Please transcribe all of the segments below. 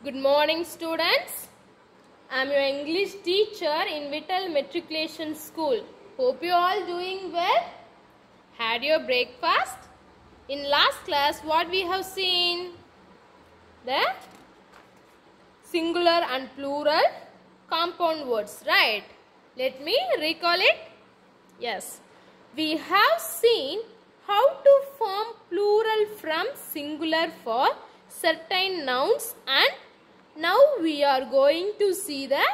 Good morning, students. I am your English teacher in Vittal Matriculation School. Hope you all doing well. Had your breakfast? In last class, what we have seen? The singular and plural compound words, right? Let me recall it. Yes. We have seen how to form plural from singular for certain nouns, and now we are going to see the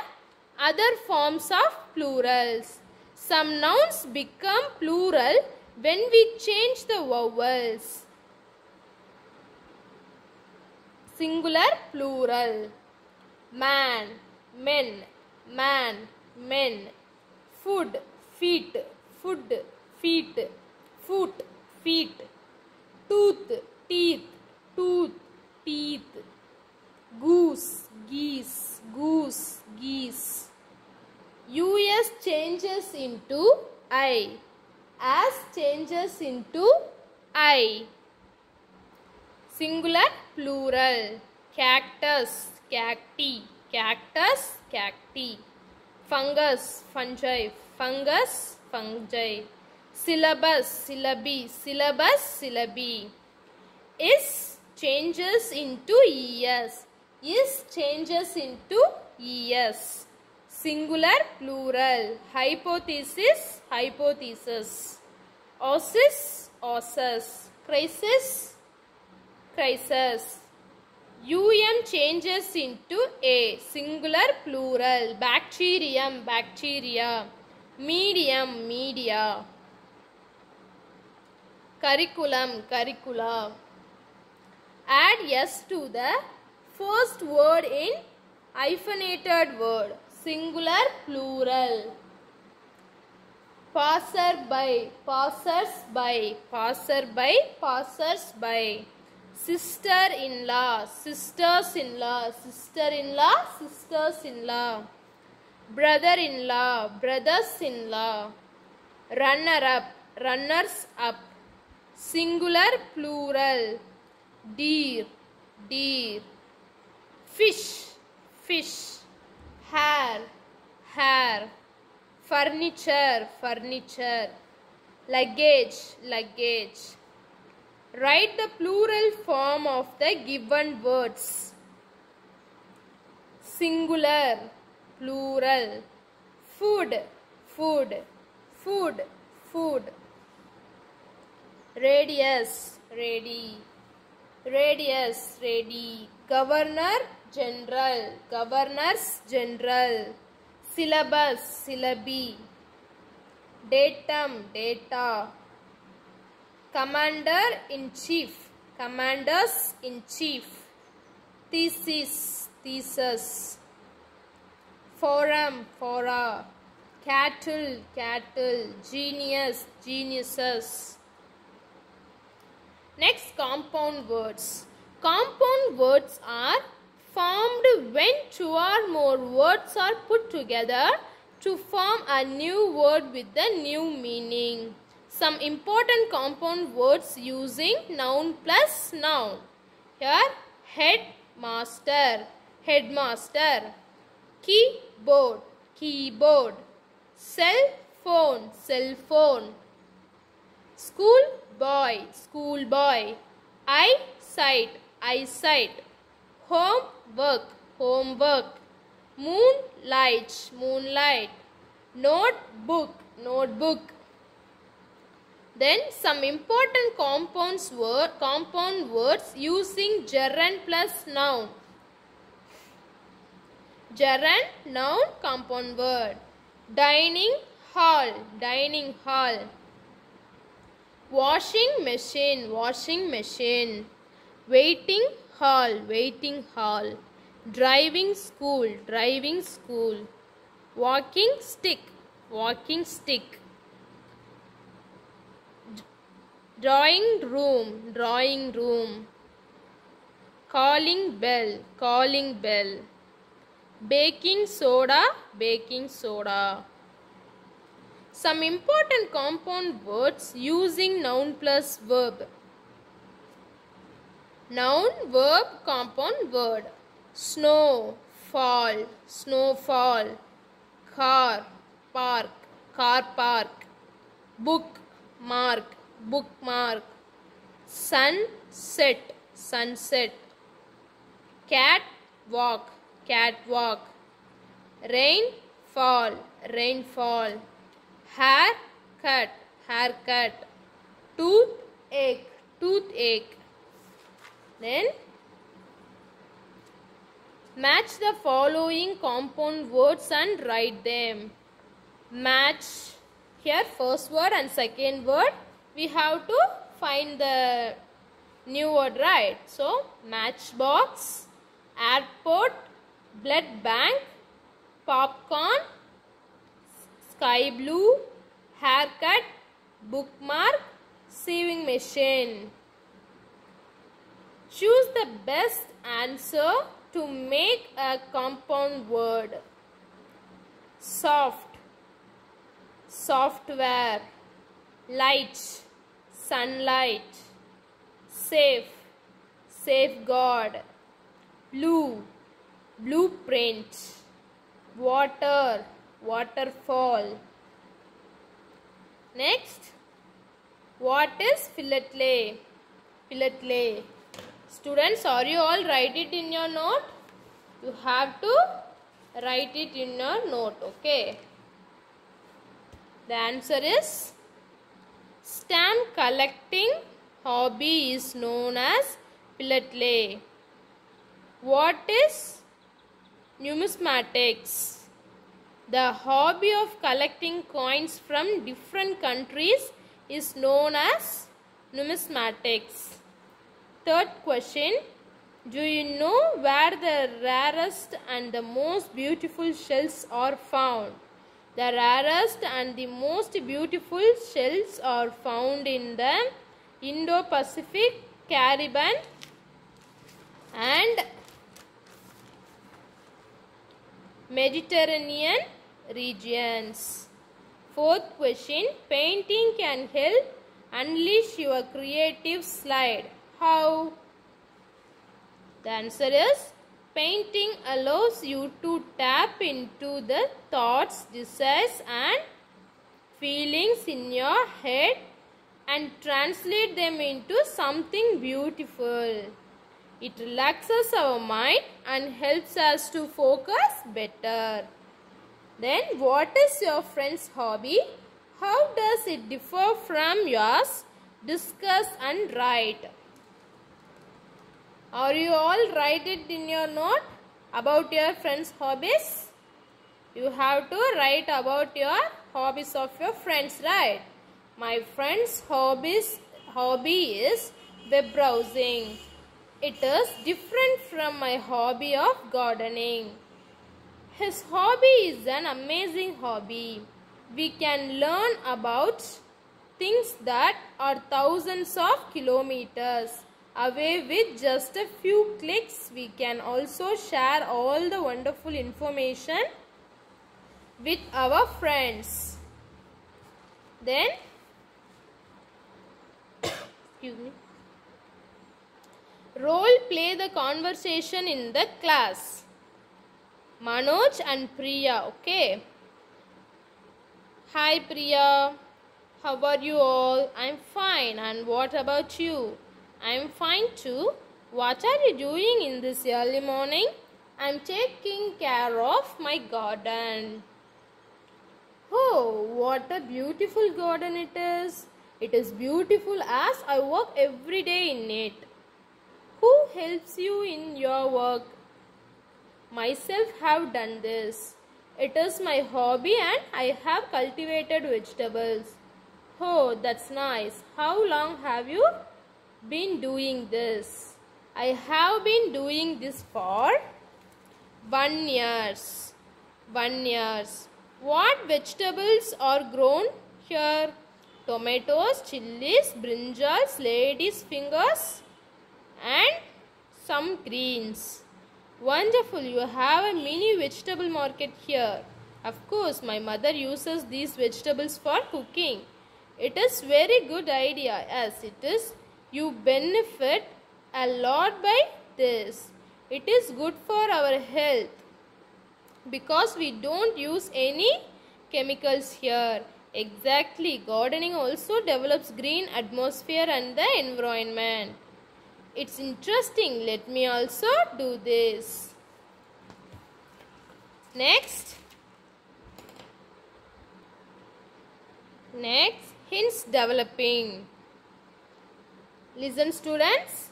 other forms of plurals. Some nouns become plural when we change the vowels. Singular, plural. Man, men, man, men. Food, feet, food, feet, foot, feet. Tooth, teeth, tooth, teeth. Goose, geese, goose, geese. US changes into I. As changes into I. Singular, plural. Cactus, cacti, cactus, cacti. Fungus, fungi, fungus, fungi. Syllabus, syllabi, syllabus, syllabi. Is changes into es. Is changes into es. Singular, plural. Hypothesis, hypothesis. Osis, ossus. Crisis, crisis. Changes into a. Singular, plural. Bacterium, bacteria. Medium, media. Curriculum, curricula. Add s to the first word in hyphenated word. Singular, plural. Passerby, passers-by, passerby, passers-by. Sister-in-law, sisters-in-law, sister-in-law, sisters-in-law. Brother-in-law, brothers-in-law. Runner-up, runners-up. Singular, plural. Deer, deer. Fish, fish. Hair, hair. Furniture, furniture. Luggage, luggage. Write the plural form of the given words. Singular, plural. Food, food, food, food. Radius, ready. Radius, ready. Governor, general, governors, general. Syllabus, syllabi. Datum, data. Commander-in-chief, commanders-in-chief. Thesis, thesis. Forum, fora. Cattle, cattle. Genius, geniuses. Next, compound words. Compound words are formed when two or more words are put together to form a new word with a new meaning. Some important compound words using noun plus noun. Here, headmaster, headmaster. Keyboard, keyboard. Cell phone, cell phone. Schoolboy, schoolboy. Eyesight, eyesight. Homework, homework. Moonlight, moonlight. Notebook, notebook. Then some important compound words using gerund plus noun. Gerund, noun, compound word. Dining hall, dining hall. Washing machine, washing machine. Waiting hall, waiting hall. Driving school, driving school. Walking stick, walking stick. Drawing room, drawing room. Calling bell, calling bell. Baking soda, baking soda. Some important compound words using noun plus verb. Noun, verb, compound word. Snow, fall, snowfall. Car, park, car park. Book, mark, bookmark. Sunset, sunset. Cat, walk, catwalk. Rain, fall, rainfall. Hair, cut, haircut. Toothache, toothache. Then match the following compound words and write them. Match here first word and second word. We have to find the new word, right? So matchbox, airport, blood bank, popcorn, sky blue, haircut, bookmark, sewing machine. Choose the best answer to make a compound word. Soft, software. Light, sunlight. Safe, safeguard. Blue, blueprint. Water, waterfall. Next, what is philately? Philately. Students, are you all write it in your note? You have to write it in your note, okay? The answer is stamp collecting hobby is known as philately. What is numismatics? The hobby of collecting coins from different countries is known as numismatics. Third question, do you know where the rarest and the most beautiful shells are found? The rarest and the most beautiful shells are found in the Indo-Pacific, Caribbean and Mediterranean regions. Fourth question, painting can help unleash your creative side. How? The answer is painting allows you to tap into the thoughts, desires and feelings in your head and translate them into something beautiful. It relaxes our mind and helps us to focus better. Then, what is your friend's hobby? How does it differ from yours? Discuss and write. Are you all write it in your note about your friend's hobbies? You have to write about your hobbies of your friends, right? My friend's hobby is web browsing. It is different from my hobby of gardening. His hobby is an amazing hobby. We can learn about things that are thousands of kilometers away with just a few clicks. We can also share all the wonderful information with our friends. Then, excuse me, role play the conversation in the class. Manoj and Priya, okay? Hi Priya, how are you all? I'm fine, and what about you? I'm fine too. What are you doing in this early morning? I'm taking care of my garden. Oh, what a beautiful garden it is. It is beautiful as I work every day in it. Who helps you in your work? Myself have done this. It is my hobby and I have cultivated vegetables. Oh, that's nice. How long have you been doing this? I have been doing this for 1 year. 1 year. What vegetables are grown here? Tomatoes, chilies, brinjals, ladies' fingers and some greens. Wonderful, you have a mini vegetable market here. Of course, my mother uses these vegetables for cooking. It is very good idea as it is. You benefit a lot by this. It is good for our health because we don't use any chemicals here. Exactly. Gardening also develops green atmosphere and the environment. It's interesting. Let me also do this. Next, hints developing. Listen, students.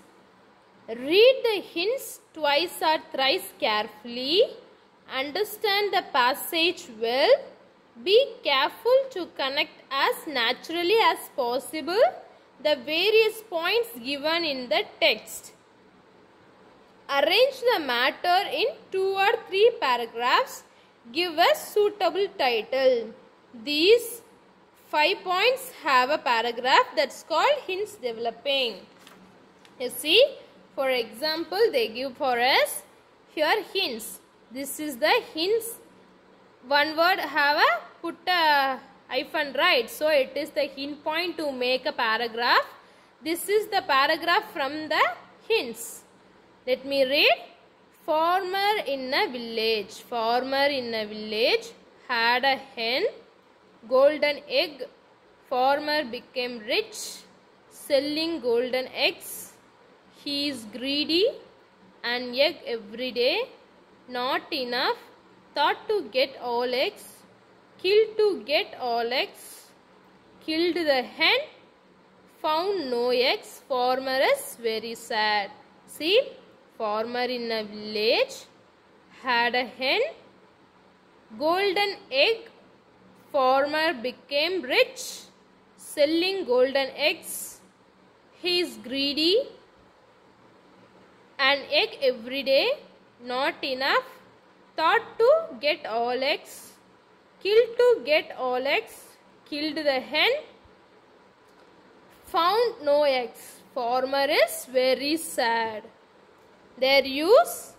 Read the hints twice or thrice carefully. Understand the passage well. Be careful to connect as naturally as possible the various points given in the text. Arrange the matter in 2 or 3 paragraphs. Give a suitable title. These 5 points have a paragraph that's called hints developing. You see, for example, they give for us here hints. This is the hints. One word have a put a hyphen, right? So it is the hint point to make a paragraph. This is the paragraph from the hints. Let me read. Farmer in a village. Farmer in a village had a hen, golden egg. Farmer became rich, selling golden eggs. He is greedy, an egg every day. Not enough. Thought to get all eggs. Killed to get all eggs. Killed the hen. Found no eggs. Farmer is very sad. See, farmer in a village had a hen, golden egg. Farmer became rich, selling golden eggs. He is greedy, an egg every day. Not enough. Thought to get all eggs. Killed to get all eggs. Killed the hen. Found no eggs. Farmer is very sad. There use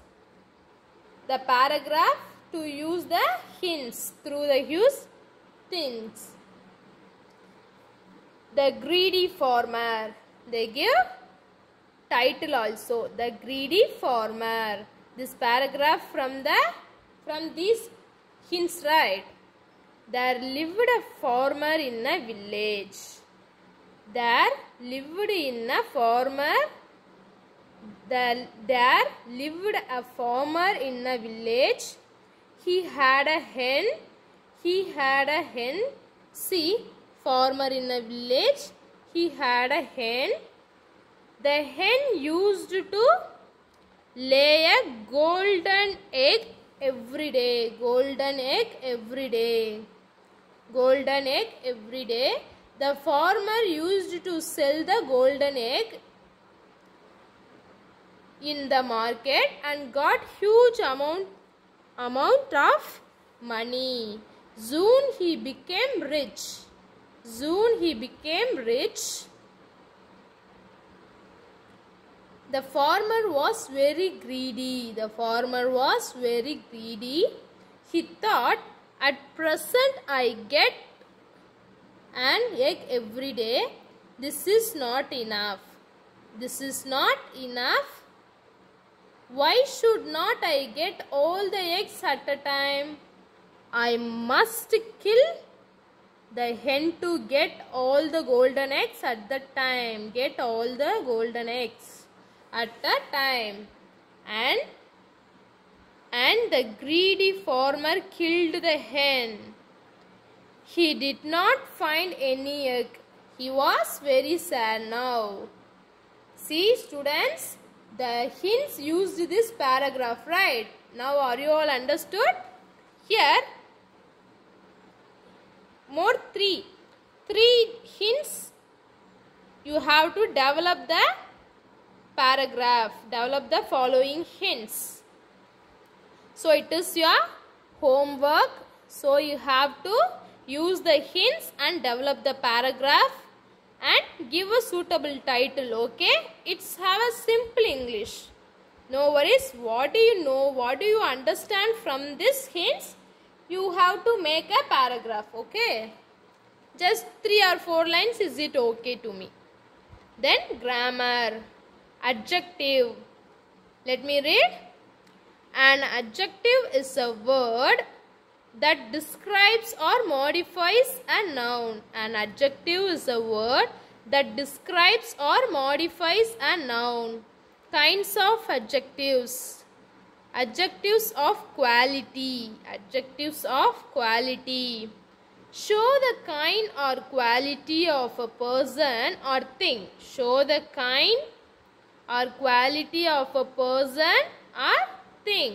the paragraph to use the hints. Through the use things. The greedy farmer. They give title also. The greedy farmer. This paragraph from these hints, right? There lived a farmer in a village. There lived in a farmer. There lived a farmer in a village. He had a hen. He had a hen. See, farmer in a village. He had a hen. The hen used to lay a golden egg every day. Golden egg every day. Golden egg every day. The farmer used to sell the golden egg in the market and got huge amount of money. Soon he became rich. Soon he became rich. The farmer was very greedy. The farmer was very greedy. He thought, at present I get an egg every day. This is not enough. This is not enough. Why should not I get all the eggs at a time? I must kill the hen to get all the golden eggs at the time. Get all the golden eggs at a time. And the greedy farmer killed the hen. He did not find any egg. He was very sad now. See, students, the hints used this paragraph, right? Now are you all understood? Here, more three hints. You have to develop the paragraph. Develop the following hints. So it is your homework. So you have to use the hints and develop the paragraph and give a suitable title. Okay, it's have a simple English. No worries. What do you know? What do you understand from this hints? You have to make a paragraph. Okay, just 3 or 4 lines. Is it okay to me? Then grammar, adjective. Let me read. An adjective is a word that describes or modifies a noun. An adjective is a word that describes or modifies a noun. Kinds of adjectives. Adjectives of quality. Adjectives of quality. Show the kind or quality of a person or thing. Show the kind or quality of a person or thing.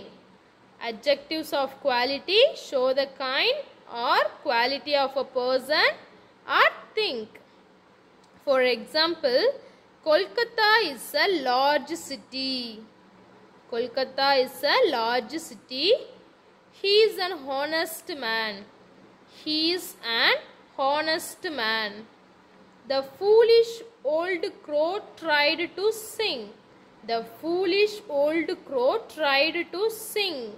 Adjectives of quality show the kind or quality of a person or thing. For example, Kolkata is a large city. Kolkata is a large city. He is an honest man. He is an honest man. The foolish old crow tried to sing. The foolish old crow tried to sing.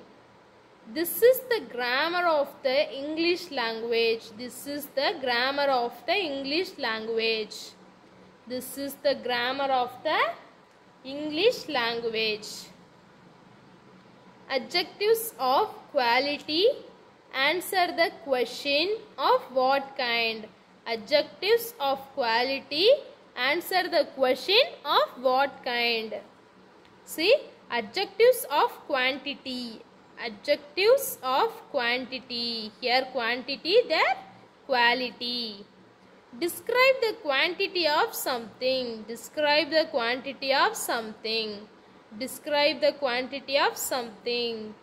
This is the grammar of the English language. This is the grammar of the English language. This is the grammar of the English language. Adjectives of quality answer the question of what kind. Adjectives of quality answer the question of what kind. See, adjectives of quantity. Adjectives of quantity. Here quantity, there quality. Describe the quantity of something. Describe the quantity of something. Describe the quantity of something.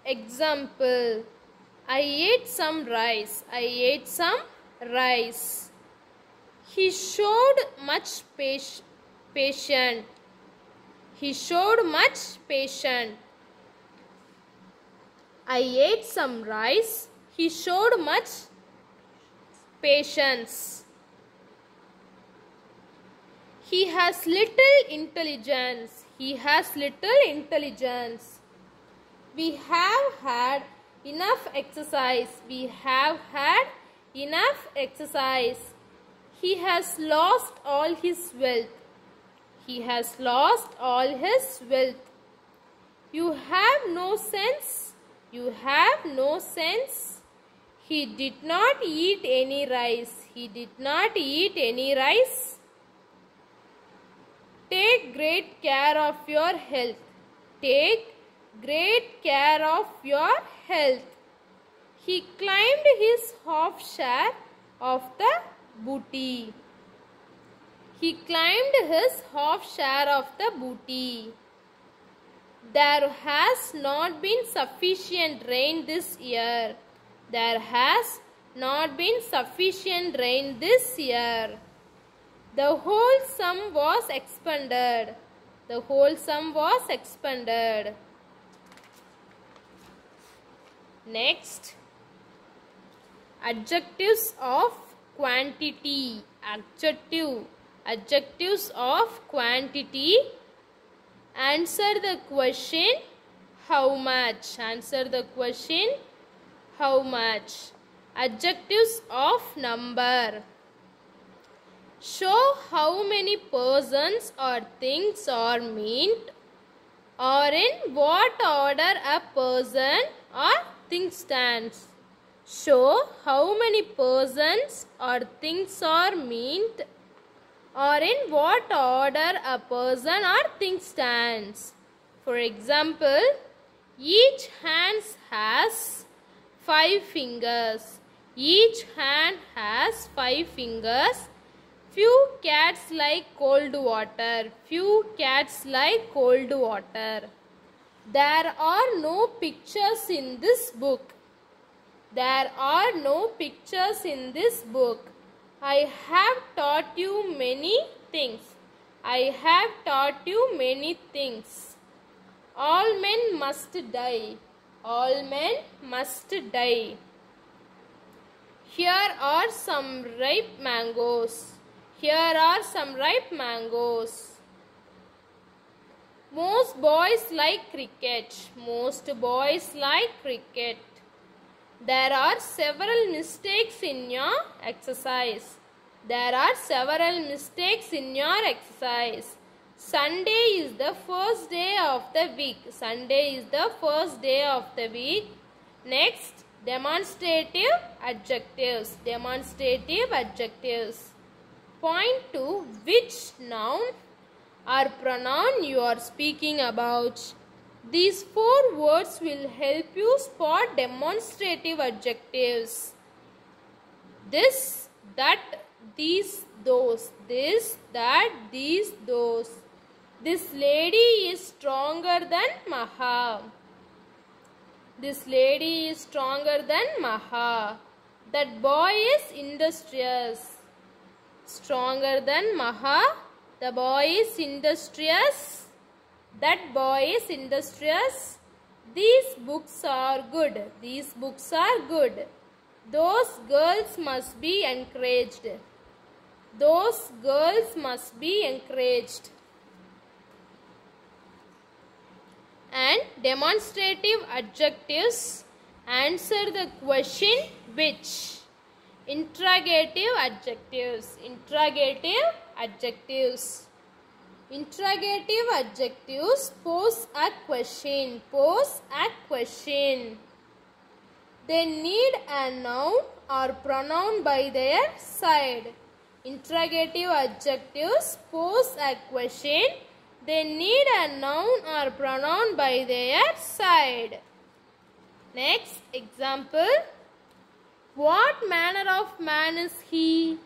Example, I ate some rice. I ate some rice. He showed much patience. He showed much patience. I ate some rice. He showed much patience. He has little intelligence. He has little intelligence. We have had enough exercise. We have had enough exercise. He has lost all his wealth. He has lost all his wealth. You have no sense. You have no sense. He did not eat any rice. He did not eat any rice. Take great care of your health. Take great care of your health. He claimed his half share of the booty. He claimed his half share of the booty. There has not been sufficient rain this year. There has not been sufficient rain this year. The whole sum was expended. The whole sum was expended. Next, adjectives of quantity. Adjectives of quantity answer the question how much. Answer the question how much. Adjectives of number. Show how many persons or things are meant, or in what order a person or thing stands. Show how many persons or things are meant, or in what order a person or thing stands. For example, each hand has 5 fingers. Each hand has 5 fingers. Few cats like cold water. Few cats like cold water. There are no pictures in this book. There are no pictures in this book. I have taught you many things. I have taught you many things. All men must die. All men must die. Here are some ripe mangoes. Here are some ripe mangoes. Most boys like cricket. Most boys like cricket. There are several mistakes in your exercise. There are several mistakes in your exercise. Sunday is the first day of the week. Sunday is the first day of the week. Next, demonstrative adjectives. Demonstrative adjectives. Point to which noun or pronoun you are speaking about. These 4 words will help you spot demonstrative adjectives. This, that, these, those. This, that, these, those. This lady is stronger than Maha. This lady is stronger than Maha. That boy is industrious. Stronger than Maha. The boy is industrious. That boy is industrious. These books are good. These books are good. Those girls must be encouraged. Those girls must be encouraged. And demonstrative adjectives answer the question which. Interrogative adjectives. Interrogative adjectives. Interrogative adjectives pose a question. Pose a question. They need a noun or pronoun by their side. Interrogative adjectives pose a question. They need a noun or pronoun by their side. Next example. What manner of man is he?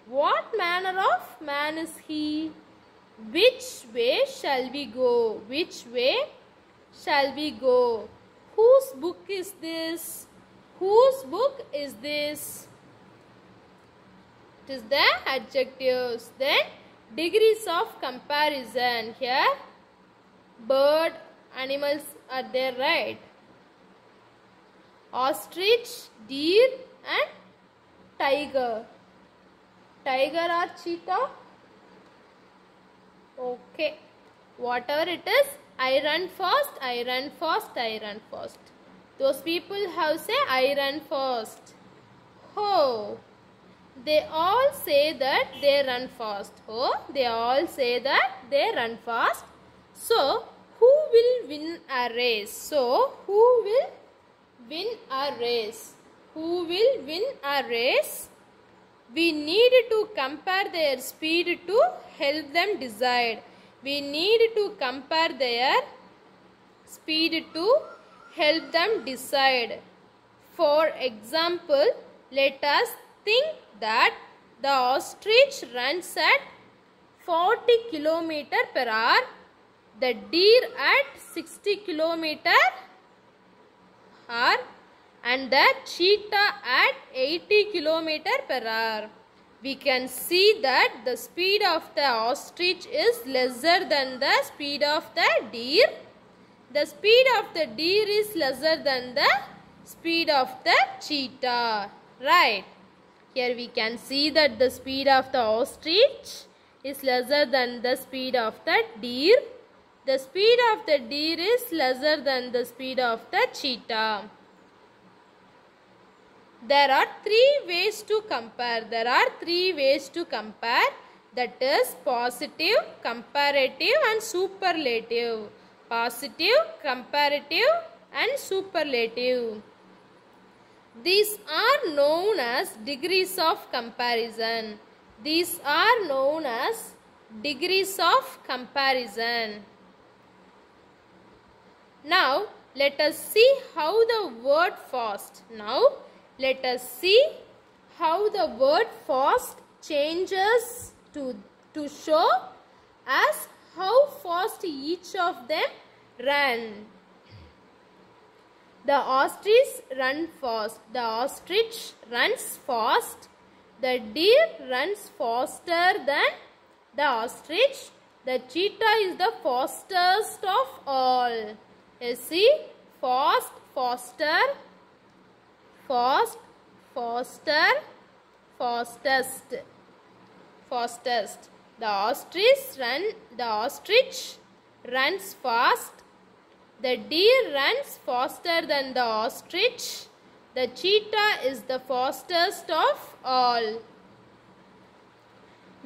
What manner of man is he? Which way shall we go? Which way shall we go? Whose book is this? Whose book is this? It is the adjectives. Then degrees of comparison. Here bird, animals are there, right? Ostrich, deer and tiger. Tiger or cheetah? Okay. Whatever it is, I run fast, I run fast, I run fast. Those people have say I run fast. Oh, they all say that they run fast. Oh, they all say that they run fast. So, who will win a race? So, who will win a race? Who will win a race? We need to compare their speed to help them decide. We need to compare their speed to help them decide. For example, let us think that the ostrich runs at 40 km per hour, the deer at 60 km hour, and the cheetah at 80 km per hour. We can see that the speed of the ostrich is lesser than the speed of the deer. The speed of the deer is lesser than the speed of the cheetah. Right. Here we can see that the speed of the ostrich is lesser than the speed of the deer. The speed of the deer is lesser than the speed of the cheetah. There are 3 ways to compare. There are 3 ways to compare. That is positive, comparative and superlative. Positive, comparative and superlative. These are known as degrees of comparison. These are known as degrees of comparison. Now, let us see how the word fast. Now, let us see how the word fast changes to show us how fast each of them run. The ostrich run fast. The ostrich runs fast. The deer runs faster than the ostrich. The cheetah is the fastest of all. You see, fast, faster, fast, faster, fastest, fastest. The ostrich runs fast. The deer runs faster than the ostrich. The cheetah is the fastest of all.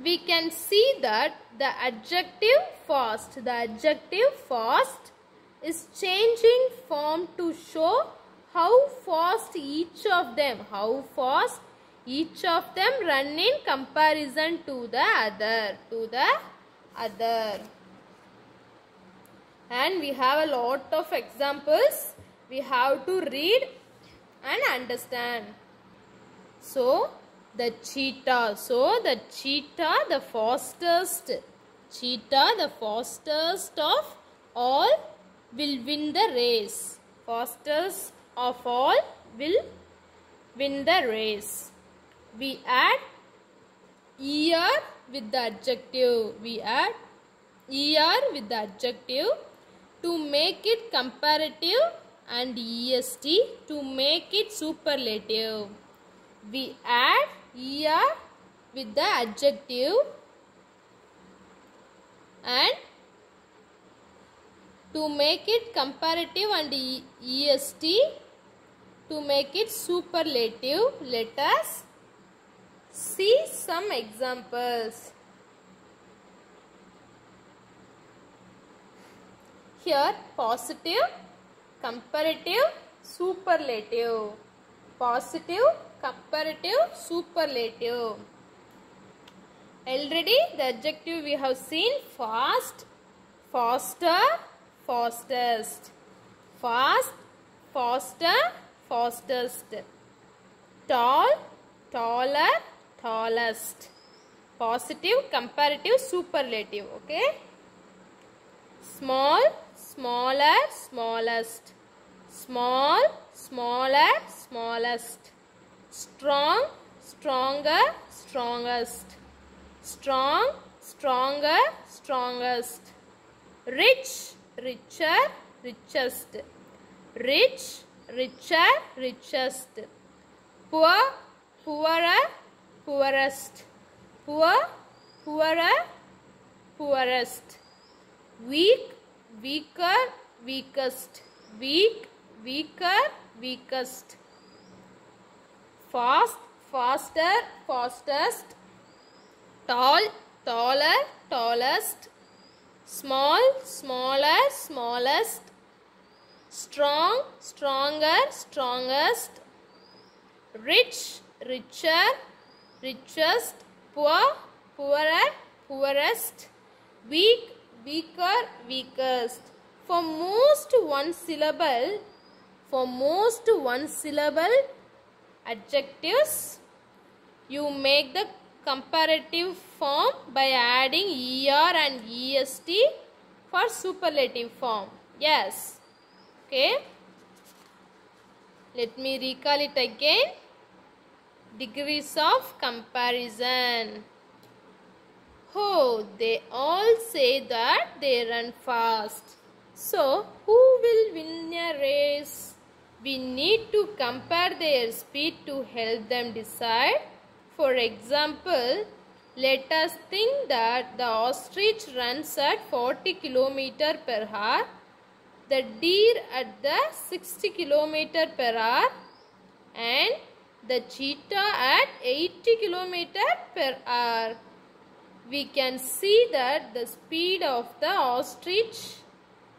we can see that the adjective fast is changing form to show how fast each of them run in comparison to the other. And we have a lot of examples we have to read and understand. So the cheetah, the fastest of all will win the race. Fastest of all will win the race. We add er with the adjective. To make it comparative and est to make it superlative. We add er with the adjective and to make it comparative and est to make it superlative. Let us see some examples. Here positive, comparative, superlative. Positive, comparative, superlative. Already the adjective we have seen: fast, faster, fastest. Fast, faster, fastest. Tall, taller, tallest. Positive, comparative, superlative. Okay. Small, smaller, smallest. Small, smaller, smallest. Strong, stronger, strongest. Strong, stronger, strongest. Rich, richer, richest. Rich, richer, richest. Poor, poorer, poorest. Poor, poorer, poorest. Weak, weaker, weakest. Weak, weaker, weakest. Fast, faster, fastest. Tall, taller, tallest. Small, smaller, smallest. Strong, stronger, strongest. Rich, richer, richest. Poor, poorer, poorest. Weak, weaker, weakest. For most one syllable adjectives, you make the comparative form by adding er and est for superlative form. Yes. Okay. Let me recall it again. Degrees of comparison. Oh, they all say that they run fast. So, who will win a race? We need to compare their speed to help them decide. For example, let us think that the ostrich runs at 40 km per hour, the deer at the 60 km per hour, and the cheetah at 80 km per hour. We can see that the speed of the ostrich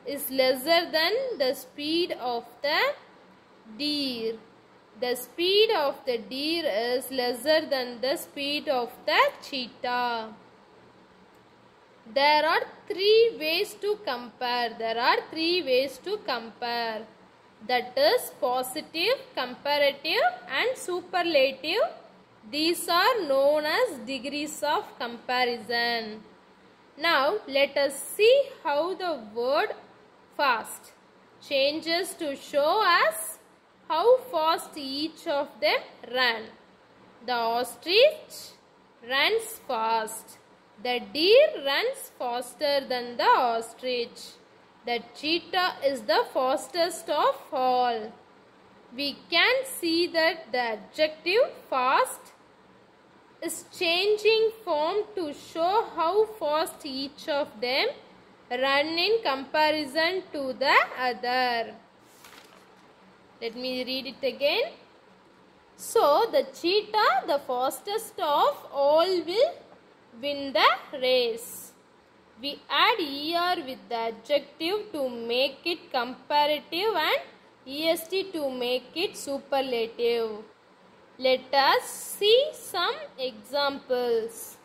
is lesser than the speed of the deer. The speed of the deer is lesser than the speed of the cheetah. There are three ways to compare. That is positive, comparative and superlative. These are known as degrees of comparison. Now let us see how the word fast changes to show us how fast each of them run. The ostrich runs fast. The deer runs faster than the ostrich. The cheetah is the fastest of all. We can see that the adjective fast is changing form to show how fast each of them run in comparison to the other. Let me read it again. So, the cheetah, the fastest of all, will win the race. We add er with the adjective to make it comparative and est to make it superlative. Let us see some examples.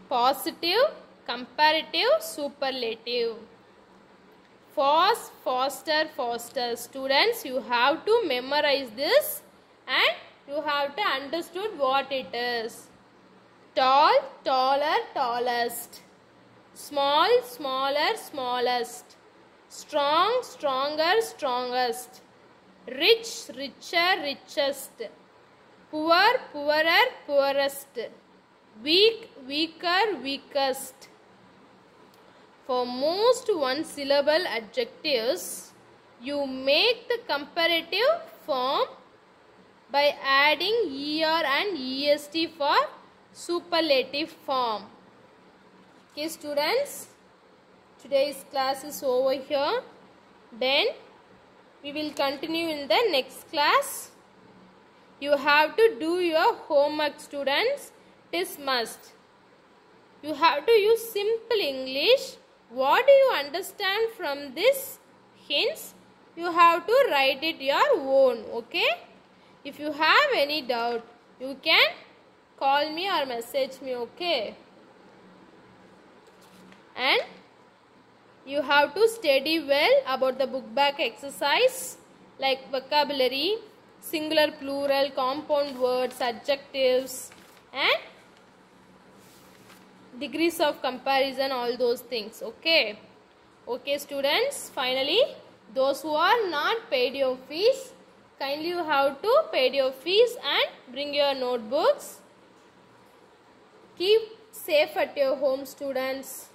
Positive, comparative, superlative. Fast, faster, faster. Students, you have to memorize this and you have to understood what it is. Tall, taller, tallest. Small, smaller, smallest. Strong, stronger, strongest. Rich, richer, richest. Poor, poorer, poorest. Weak, weaker, weakest. For most one-syllable adjectives, you make the comparative form by adding er and est for superlative form. Okay, students, today's class is over here. Then we will continue in the next class. You have to do your homework, students. It is must. You have to use simple English. What do you understand from this hints? You have to write it your own. Okay? If you have any doubt, you can call me or message me. Okay? And you have to study well about the book back exercise like vocabulary, singular, plural, compound words, adjectives, and degrees of comparison, all those things. Okay? Okay, students, finally, those who are not paid your fees, kindly you have to pay your fees and bring your notebooks. Keep safe at your home, students.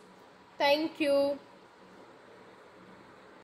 Thank you.